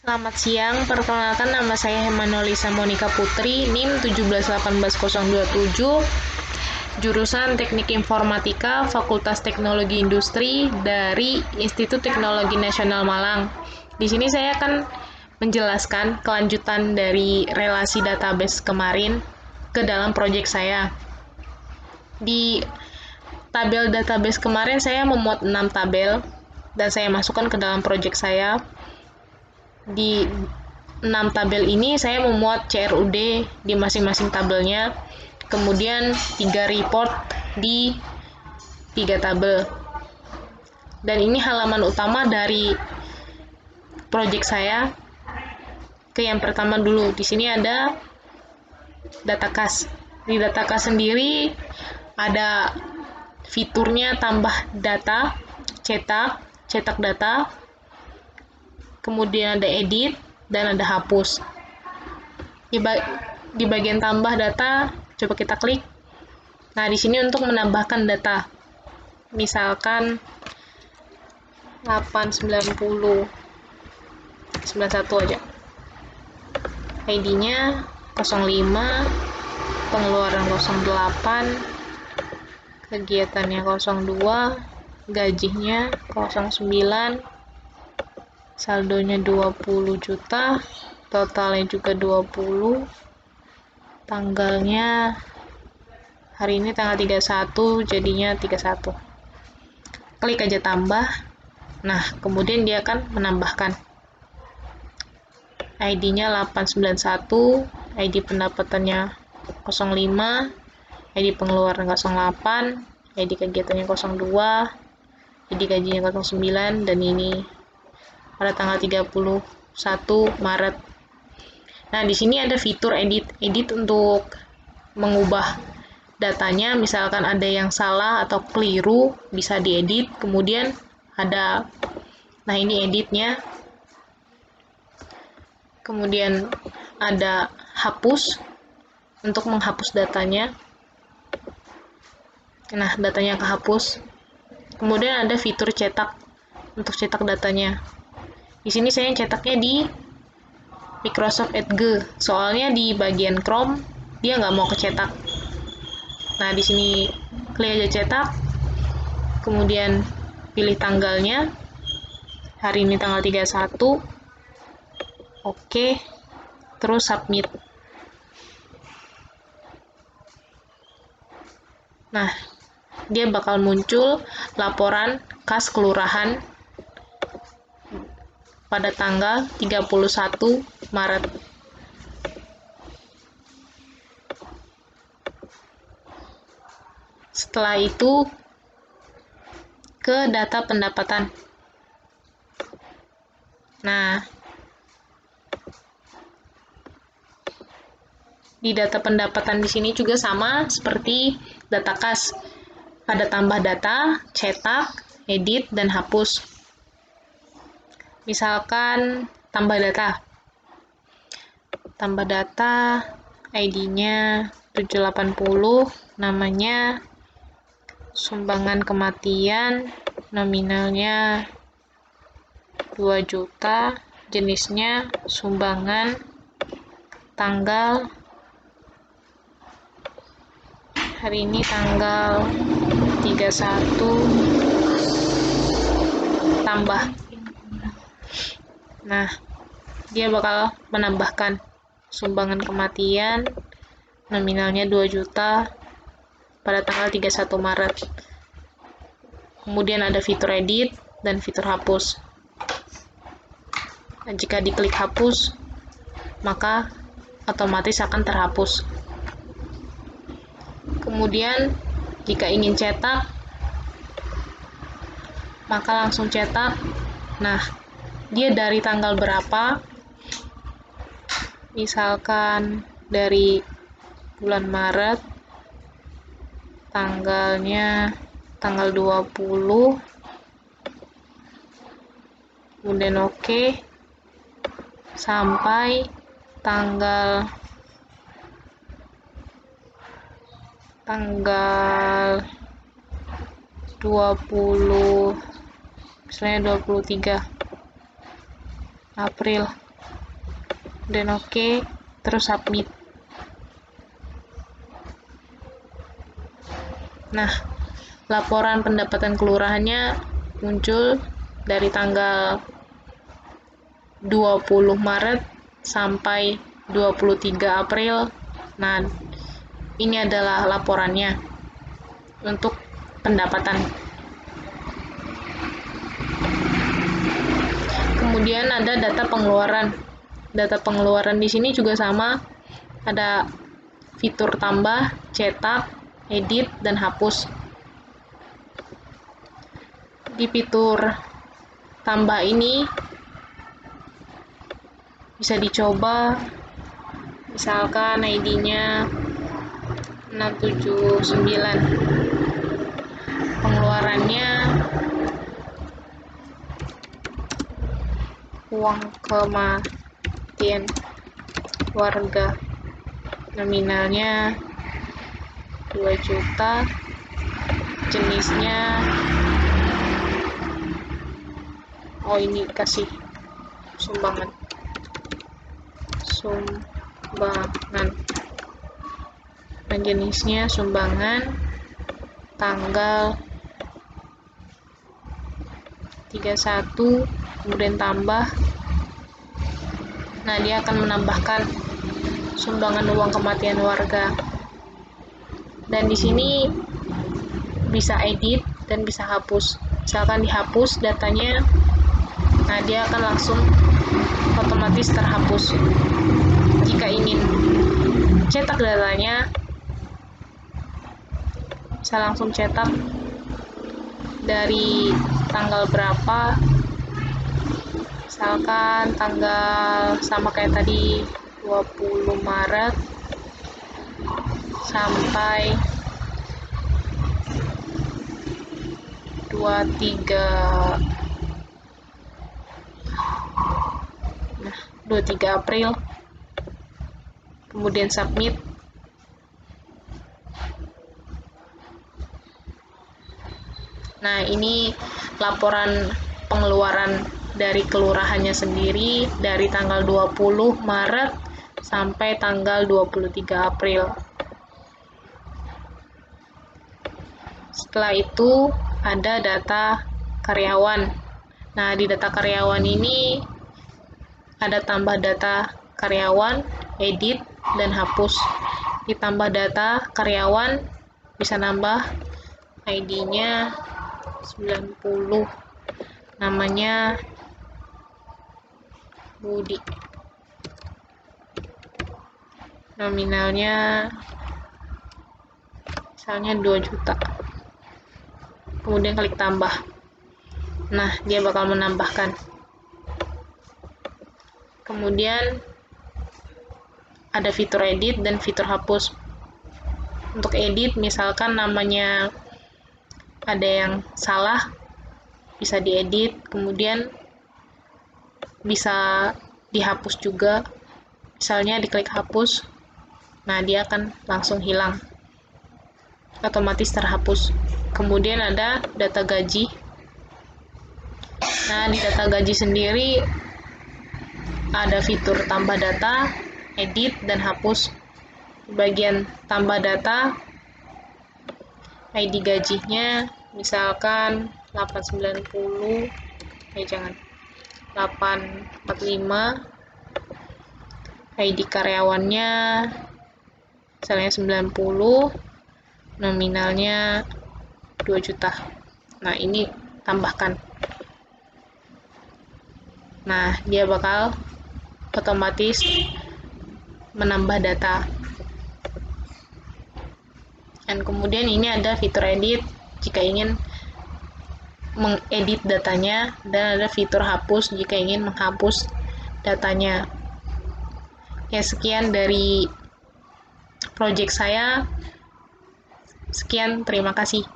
Selamat siang, perkenalkan nama saya Hemanolisa Monika Putri, NIM 1718027, jurusan Teknik Informatika, Fakultas Teknologi Industri dari Institut Teknologi Nasional Malang. Di sini saya akan menjelaskan kelanjutan dari relasi database kemarin ke dalam proyek saya. Di tabel database kemarin saya memuat 6 tabel dan saya masukkan ke dalam proyek saya. Di 6 tabel ini saya memuat CRUD di masing-masing tabelnya, kemudian 3 report di 3 tabel. Dan ini halaman utama dari proyek saya. Ke yang pertama dulu, di sini ada datakas. Di datakas sendiri ada fiturnya tambah data, cetak data, kemudian ada edit, dan ada hapus. Di bagian tambah data, coba kita klik. Nah, di sini untuk menambahkan data. Misalkan 890 91 aja. ID-nya 05, pengeluaran 08, kegiatannya 02, gajinya 09, saldonya 20 juta, totalnya juga 20, tanggalnya hari ini tanggal 31, jadinya 31. Klik aja tambah. Nah, kemudian dia akan menambahkan. ID-nya 891, ID pendapatannya 05, ID pengeluaran 08, ID kegiatannya 02, ID gajinya 09, dan ini pada tanggal 31 Maret. Nah, di sini ada fitur edit untuk mengubah datanya, misalkan ada yang salah atau keliru, bisa diedit. Kemudian ada, nah ini editnya. Kemudian ada hapus, untuk menghapus datanya. Nah, datanya kehapus. Kemudian ada fitur cetak, untuk cetak datanya. Di sini saya cetaknya di Microsoft Edge, soalnya di bagian Chrome dia nggak mau kecetak. Nah, di sini klik aja cetak, kemudian pilih tanggalnya, hari ini tanggal 31, oke, terus submit. Nah, dia bakal muncul laporan kas kelurahan pada tanggal 31 Maret. Setelah itu ke data pendapatan. Nah, di data pendapatan di sini juga sama seperti data kas. Ada tambah data, cetak, edit, dan hapus. Misalkan tambah data. Tambah data, ID-nya 780, namanya sumbangan kematian, nominalnya 2 juta, jenisnya sumbangan, tanggal hari ini tanggal 31, tambah. Nah, dia bakal menambahkan sumbangan kematian, nominalnya 2 juta, pada tanggal 31 Maret. Kemudian ada fitur edit dan fitur hapus. Nah, jika diklik hapus, maka otomatis akan terhapus. Kemudian, jika ingin cetak, maka langsung cetak. Nah, dia dari tanggal berapa? Misalkan dari bulan Maret, tanggalnya tanggal 20, kemudian oke, sampai tanggal 20, misalnya 23 April. dan oke, terus submit. Nah, laporan pendapatan kelurahannya muncul dari tanggal 20 Maret sampai 23 April. Nah, ini adalah laporannya untuk pendapatan. Kemudian ada data pengeluaran. Data pengeluaran di sini juga sama, ada fitur tambah, cetak, edit, dan hapus. Di fitur tambah ini bisa dicoba, misalkan ID-nya 679, pengeluarannya uang kematian warga, nominalnya 2 juta, jenisnya ini kasih sumbangan, dan jenisnya sumbangan, tanggal 31, kemudian tambah. Nah, dia akan menambahkan sumbangan uang kematian warga. Dan di sini bisa edit dan bisa hapus. Misalkan dihapus datanya, nah dia akan langsung otomatis terhapus. Jika ingin cetak datanya, bisa langsung cetak dari tanggal berapa, misalkan tanggal sama kayak tadi 20 Maret sampai 23 April, kemudian submit. Nah, ini laporan pengeluaran dari kelurahannya sendiri dari tanggal 20 Maret sampai tanggal 23 April. Setelah itu ada data karyawan. Nah, di data karyawan ini ada tambah data karyawan, edit, dan hapus. Ditambah data karyawan, bisa nambah ID-nya 90, namanya Budi, nominalnya misalnya 2 juta, kemudian klik tambah. Nah, dia bakal menambahkan. Kemudian ada fitur edit dan fitur hapus. Untuk edit, misalkan namanya ada yang salah, bisa diedit, kemudian bisa dihapus juga. Misalnya diklik hapus, nah dia akan langsung hilang, otomatis terhapus. Kemudian ada data gaji. Nah, di data gaji sendiri ada fitur tambah data, edit, dan hapus. Bagian tambah data, ID gajinya misalkan 845, 845, ID karyawannya misalnya 90, nominalnya 2 juta. Nah, ini tambahkan. Nah, dia bakal otomatis menambah data. Dan kemudian ini ada fitur edit jika ingin mengedit datanya, dan ada fitur hapus jika ingin menghapus datanya. Ya, sekian dari project saya. Sekian, terima kasih.